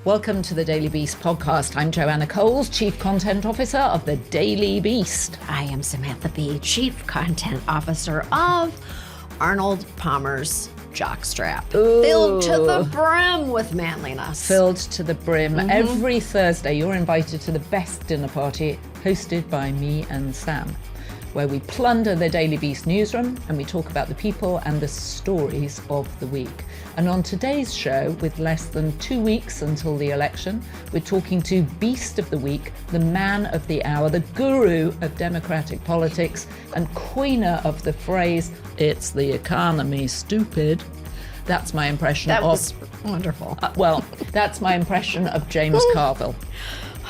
Welcome to the Daily Beast podcast. I'm Joanna Coles, Chief Content Officer of the Daily Beast. I am Samantha B., Chief Content Officer of Arnold Palmer's Jockstrap. Filled to the brim with manliness. Filled to the brim. Every Thursday, you're invited to the best dinner party hosted by me and Sam, where we plunder the Daily Beast newsroom and we talk about the people and the stories of the week. And on today's show, with less than 2 weeks until the election, we're talking to Beast of the Week, the man of the hour, the guru of democratic politics, and coiner of the phrase, "It's the economy, stupid." That's my impression That of... was wonderful. That's my impression of James Carville.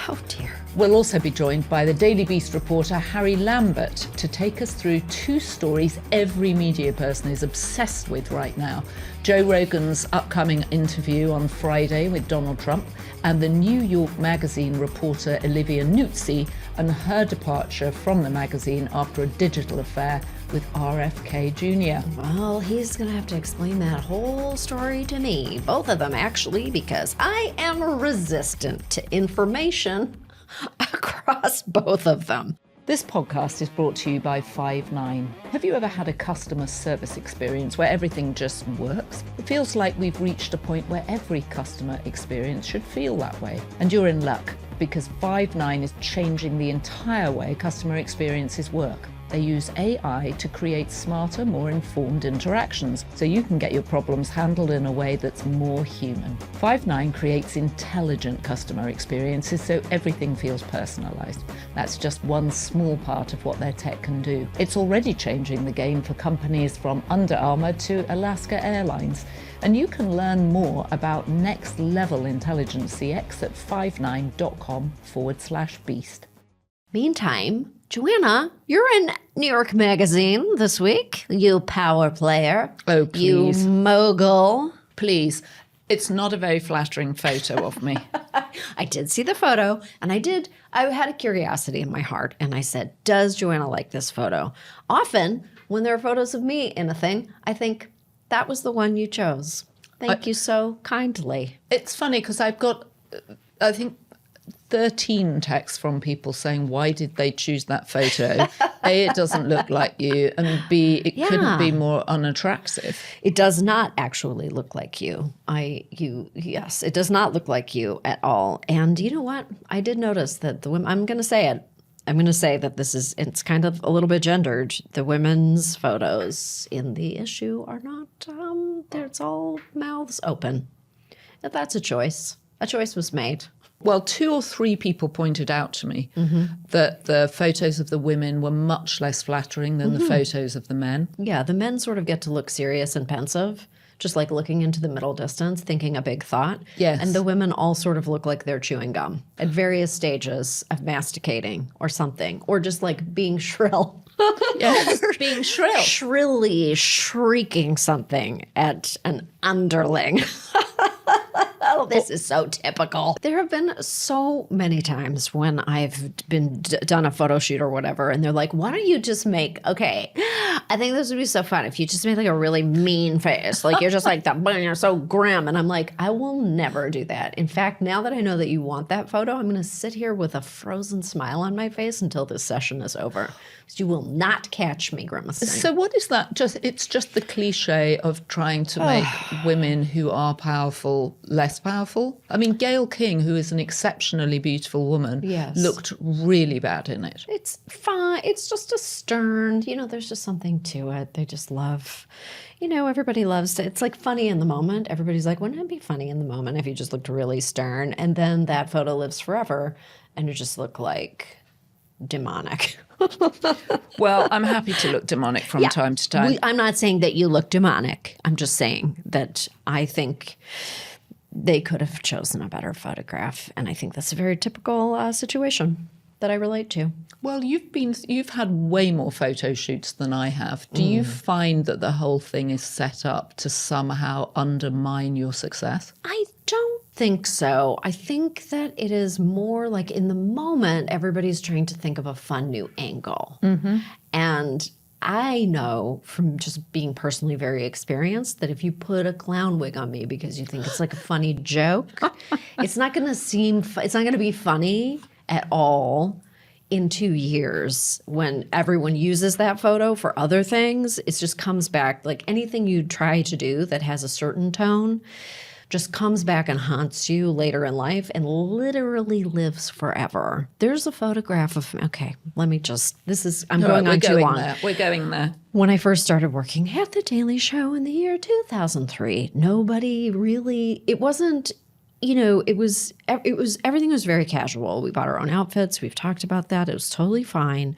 Oh, dear. We'll also be joined by the Daily Beast reporter Harry Lambert to take us through two stories every media person is obsessed with right now. Joe Rogan's upcoming interview on Friday with Donald Trump, and the New York Magazine reporter Olivia Nuzzi and her departure from the magazine after a digital affair with RFK Jr. Well, he's going to have to explain that whole story to me. Both of them, actually, because I am resistant to information across both of them. This podcast is brought to you by Five9. Have you ever had a customer service experience where everything just works? It feels like we've reached a point where every customer experience should feel that way. And you're in luck, because Five9 is changing the entire way customer experiences work. They use AI to create smarter, more informed interactions, so you can get your problems handled in a way that's more human. Five9 creates intelligent customer experiences so everything feels personalized. That's just one small part of what their tech can do. It's already changing the game for companies from Under Armour to Alaska Airlines. And you can learn more about next level intelligence CX at five9.com/beast. Meantime, Joanna, you're in New York Magazine this week. You power player. Oh, please. You mogul. Please. It's not a very flattering photo of me. I did see the photo, and I had a curiosity in my heart, and I said, does Joanna like this photo? Often, when there are photos of me in a thing, I think that was the one you chose. Thank you so kindly. It's funny because I've got, I think, 13 texts from people saying, why did they choose that photo? A, it doesn't look like you, and B, it couldn't be more unattractive. It does not actually look like you. Yes, it does not look like you at all. And you know what? I did notice that the women, I'm going to say it. I'm going to say that it's kind of a little bit gendered. The women's photos in the issue are not, it's all mouths open. That's a choice. A choice was made. Well, 2 or 3 people pointed out to me that the photos of the women were much less flattering than the photos of the men. Yeah, the men sort of get to look serious and pensive, just like looking into the middle distance, thinking a big thought. Yes. And the women all sort of look like they're chewing gum at various stages of masticating or something, or just like being shrill. Yes, being shrill. Shrilly shrieking something at an underling. Oh, this is so typical. There have been so many times when I've been done a photo shoot or whatever, and they're like, why don't you just make, okay, I think this would be so fun if you just made like a really mean face. Like you're just like, you're so grim. And I'm like, I will never do that. In fact, now that I know that you want that photo, I'm going to sit here with a frozen smile on my face until this session is over. Because you will not catch me grimacing. So what is that? It's just the cliche of trying to make women who are powerful less powerful. I mean, Gayle King, who is an exceptionally beautiful woman, looked really bad in it. It's fine. It's just a stern, there's just something to it. They just love, everybody loves to, it's like funny in the moment. Everybody's like, wouldn't it be funny in the moment if you just looked really stern? And then that photo lives forever and you just look like demonic. Well, I'm happy to look demonic from time to time. I'm not saying that you look demonic. I'm just saying that I think they could have chosen a better photograph. And I think that's a very typical situation that I relate to. Well, you've had way more photo shoots than I have. Do you find that the whole thing is set up to somehow undermine your success? I don't think so. I think that it is more like in the moment, everybody's trying to think of a fun new angle. And I know from just being personally very experienced that if you put a clown wig on me because you think it's like a funny joke, it's not going to be funny at all in 2 years when everyone uses that photo for other things. It just comes back like anything you try to do that has a certain tone just comes back and haunts you later in life and literally lives forever. There's a photograph of, okay, let me just, I'm going on too long. We're going there. When I first started working at The Daily Show in the year 2003, nobody really, it wasn't, everything was very casual. We bought our own outfits. We've talked about that. It was totally fine.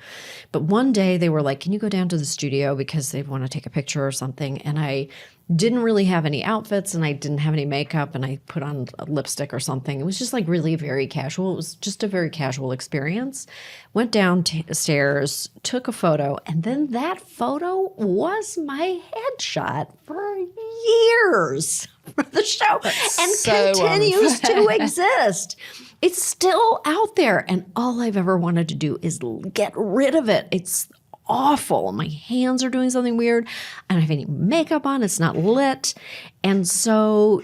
But one day they were like, can you go down to the studio because they want to take a picture or something? And I didn't really have any outfits and I didn't have any makeup and I put on a lipstick or something. It was just like really very casual. It was just a very casual experience. Went downstairs, took a photo, and then that photo was my headshot for years for the show and so continues to exist. It's still out there and all I've ever wanted to do is get rid of it. It's awful. My hands are doing something weird. I don't have any makeup on. It's not lit. And so,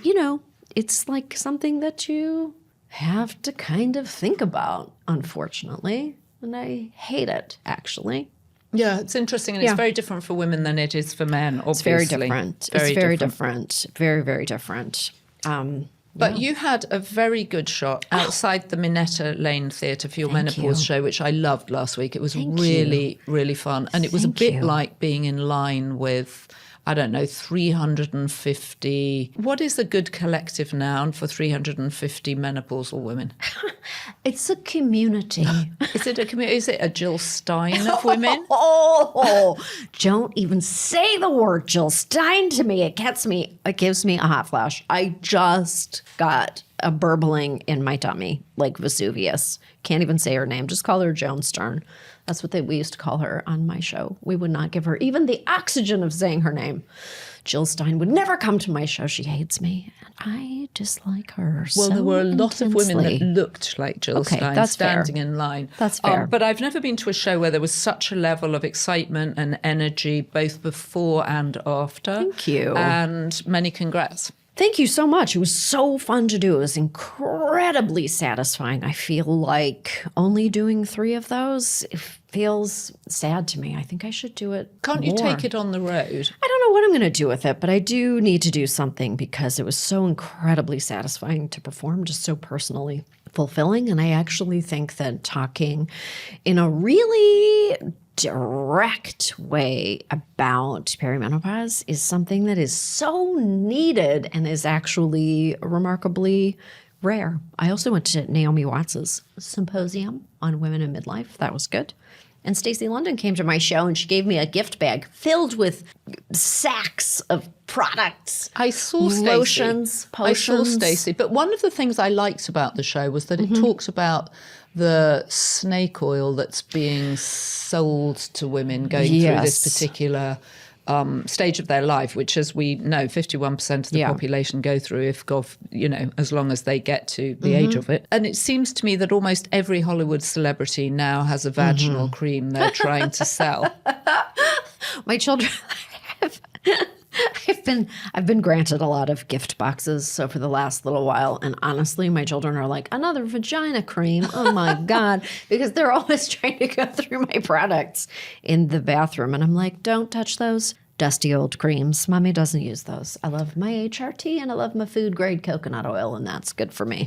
it's like something that you have to kind of think about, unfortunately. And I hate it, actually. Yeah, it's interesting. And it's very different for women than it is for men, obviously. It's very different. It's very different. Very, very different. But you had a very good shot outside the Minetta Lane Theatre for your menopause show, which I loved last week. It was really, really fun. And it was a bit like being in line with, 350. What is a good collective noun for 350 menopausal women? It's a community. Is it a community? Is it a Jill Stein of women? Don't even say the word Jill Stein to me. It gives me a hot flash. I just got a burbling in my tummy, like Vesuvius. Can't even say her name. Just call her Joan Stern. That's what we used to call her on my show. We would not give her even the oxygen of saying her name. Jill Stein would never come to my show. She hates me. And I dislike her Well, so there were a lot of women that looked like Jill Stein that's standing fair. in line. That's fair. But I've never been to a show where there was such a level of excitement and energy both before and after. Thank you. And many congrats. Thank you so much. It was so fun to do. It was incredibly satisfying. I feel like only doing 3 of those, it feels sad to me. I think I should do it Can't you more. take it on the road? I don't know what I'm going to do with it, but I do need to do something because it was so incredibly satisfying to perform, just so personally fulfilling. And I actually think that talking in a really direct way about perimenopause is something that is so needed and is actually remarkably rare. I also went to Naomi Watts's symposium on women in midlife. That was good. And Stacey London came to my show and she gave me a gift bag filled with sacks of products. I saw lotions, potions. I saw Stacey. But one of the things I liked about the show was that it talks about the snake oil that's being sold to women going through this particular stage of their life, which, as we know, 51% of the population go through if, as long as they get to the age of it. And it seems to me that almost every Hollywood celebrity now has a vaginal cream they're trying to sell. My children I've been granted a lot of gift boxes so for the last little while, and honestly my children are like, another vagina cream, oh my God, because they're always trying to go through my products in the bathroom and I'm like, don't touch those dusty old creams. Mommy doesn't use those. I love my HRT and I love my food grade coconut oil and that's good for me.